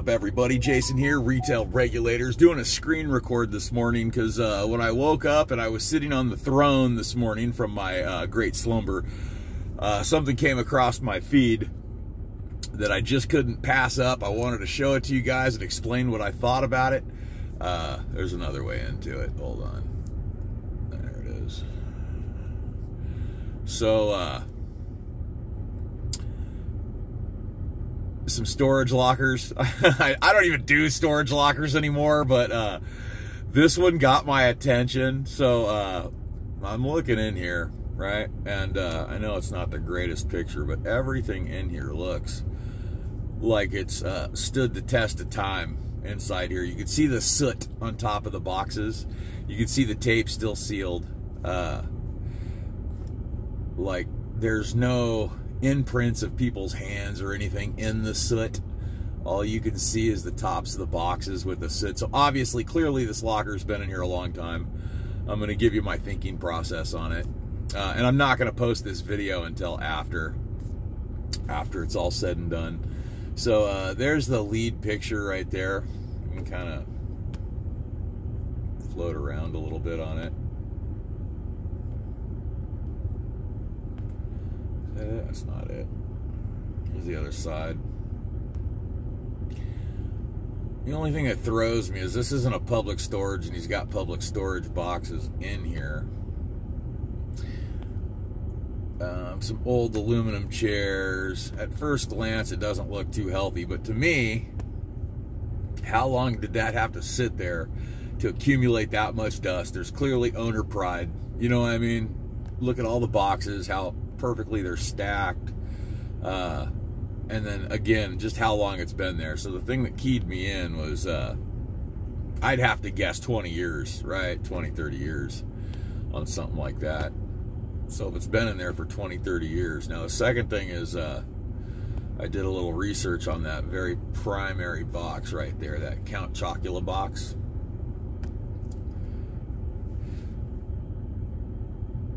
Up everybody, Jaysun here, Retail Regulators, doing a screen record this morning because when I woke up and I was sitting on the throne this morning from my great slumber, something came across my feed that I just couldn't pass up. I wanted to show it to you guys and explain what I thought about it. There's another way into it. Hold on. There it is. So, some storage lockers. I don't even do storage lockers anymore, but this one got my attention. So I'm looking in here, right? And I know it's not the greatest picture, but everything in here looks like it's stood the test of time inside here. You can see the soot on top of the boxes. You can see the tape still sealed. Like there's no imprints of people's hands or anything in the soot. All you can see is the tops of the boxes with the soot. So obviously, clearly this locker's been in here a long time. I'm going to give you my thinking process on it. And I'm not going to post this video until after it's all said and done. So there's the lead picture right there. You can kind of float around a little bit on it. That's not it. Here's the other side. The only thing that throws me is this isn't a public storage, and he's got public storage boxes in here. Some old aluminum chairs. At first glance, it doesn't look too healthy, but to me, how long did that have to sit there to accumulate that much dust? There's clearly owner pride. You know what I mean? Look at all the boxes, how perfectly they're stacked, and then again just how long it's been there. So the thing that keyed me in was I'd have to guess 20 years, right? 20-30 years on something like that. So if it's been in there for 20-30 years. Now the second thing is I did a little research on that very primary box right there, that Count Chocula box.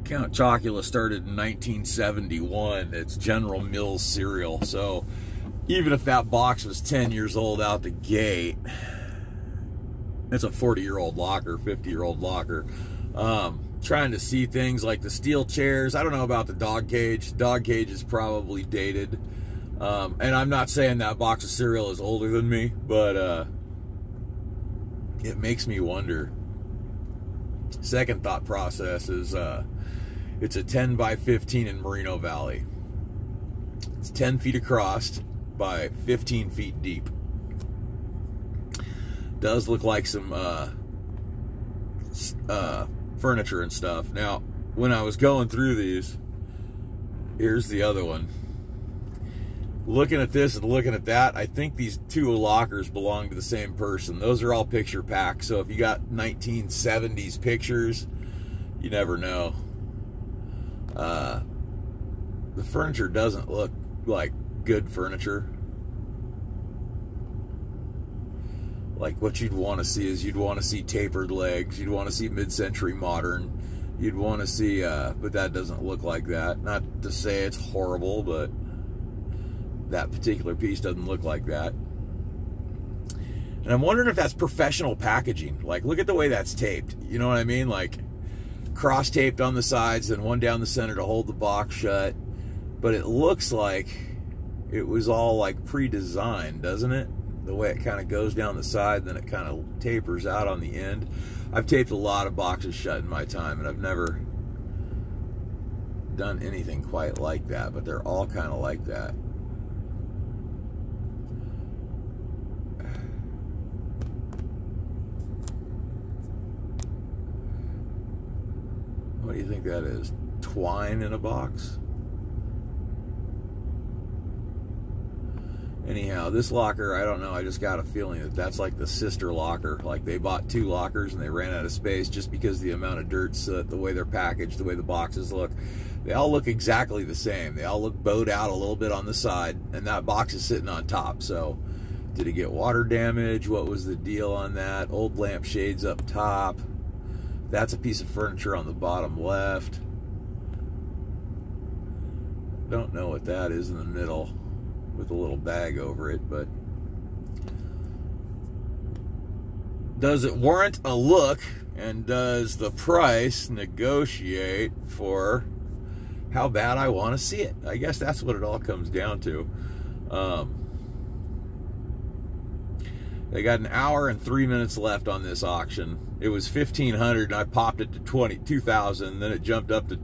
Count Chocula started in 1971. It's General Mills cereal. So even if that box was 10 years old out the gate, it's a 40-year-old locker, 50-year-old locker. Trying to see things like the steel chairs. I don't know about the dog cage. Dog cage is probably dated. And I'm not saying that box of cereal is older than me, but it makes me wonder. Second thought process is it's a 10 by 15 in Moreno Valley. It's 10 feet across by 15 feet deep. Does look like some furniture and stuff. Now, when I was going through these, here's the other one. Looking at this and looking at that, I think these two lockers belong to the same person. Those are all picture packs. So if you got 1970s pictures, you never know. The furniture doesn't look like good furniture. Like what you'd want to see is you'd want to see tapered legs. You'd want to see mid-century modern. You'd want to see, but that doesn't look like that. Not to say it's horrible, but that particular piece doesn't look like that. And I'm wondering if that's professional packaging. Like, look at the way that's taped. You know what I mean? Like, cross-taped on the sides and one down the center to hold the box shut. But it looks like it was all, like, pre-designed, doesn't it? The way it kind of goes down the side, then it kind of tapers out on the end. I've taped a lot of boxes shut in my time, and I've never done anything quite like that, but they're all kind of like that. What do you think that is? Twine in a box? Anyhow, this locker, I don't know, I just got a feeling that that's like the sister locker. Like they bought two lockers and they ran out of space just because the amount of dirt, soot, the way they're packaged, the way the boxes look. They all look exactly the same. They all look bowed out a little bit on the side, and that box is sitting on top. So did it get water damage? What was the deal on that? Old lampshades up top. That's a piece of furniture on the bottom left. Don't know what that is in the middle with a little bag over it, but does it warrant a look, and does the price negotiate for how bad I want to see it? I guess that's what it all comes down to. They got an hour and 3 minutes left on this auction. It was 1,500 and I popped it to 2,000, then it jumped up to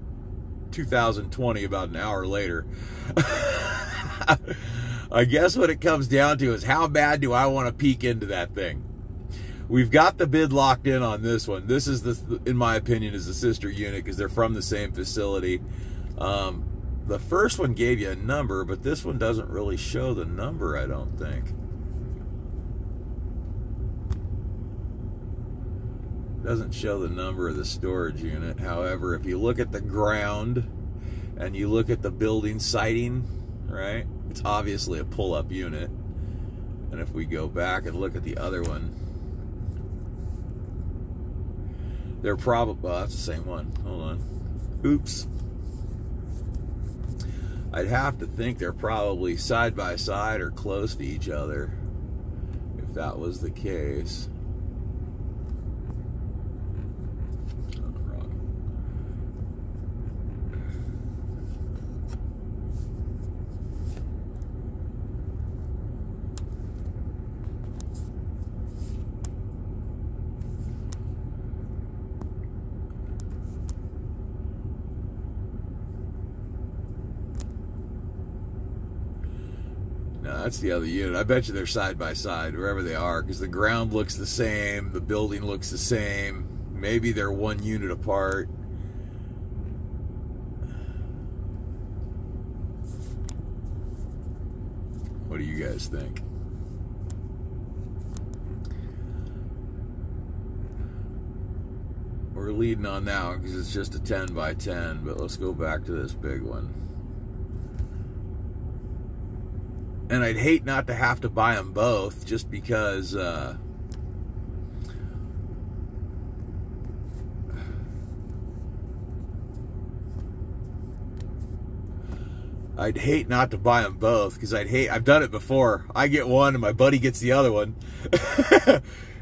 2,020 about an hour later. I guess what it comes down to is how bad do I want to peek into that thing? We've got the bid locked in on this one. This is, in my opinion, is the sister unit because they're from the same facility. The first one gave you a number, but this one doesn't really show the number, I don't think. Doesn't show the number of the storage unit. However, if you look at the ground and you look at the building siding, right, it's obviously a pull-up unit. And if we go back and look at the other one, they're probably, well, that's the same one. Hold on. Oops. I'd have to think they're probably side by side or close to each other, if that was the case. No, that's the other unit. I bet you they're side by side, wherever they are, because the ground looks the same, the building looks the same. Maybe they're one unit apart. What do you guys think? We're leading on now because it's just a 10 by 10, but let's go back to this big one. And I'd hate not to have to buy them both just because I'd hate not to buy them both because I've done it before. I get one and my buddy gets the other one.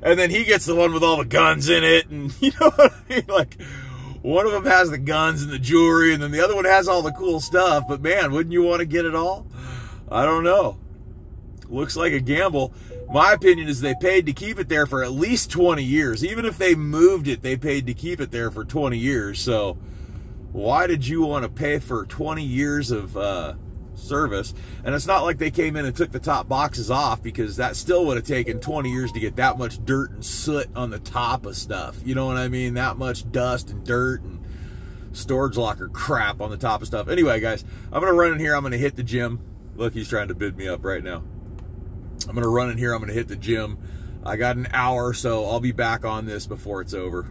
And then he gets the one with all the guns in it, and you know what I mean? Like, one of them has the guns and the jewelry, and then the other one has all the cool stuff. But man, wouldn't you want to get it all? I don't know. Looks like a gamble. My opinion is they paid to keep it there for at least 20 years. Even if they moved it, they paid to keep it there for 20 years. So why did you want to pay for 20 years of service? And it's not like they came in and took the top boxes off, because that still would have taken 20 years to get that much dirt and soot on the top of stuff. You know what I mean? That much dust and dirt and storage locker crap on the top of stuff. Anyway, guys, I'm going to run in here. I'm going to hit the gym. Look, he's trying to bid me up right now. I'm going to run in here. I'm going to hit the gym. I got an hour, so I'll be back on this before it's over.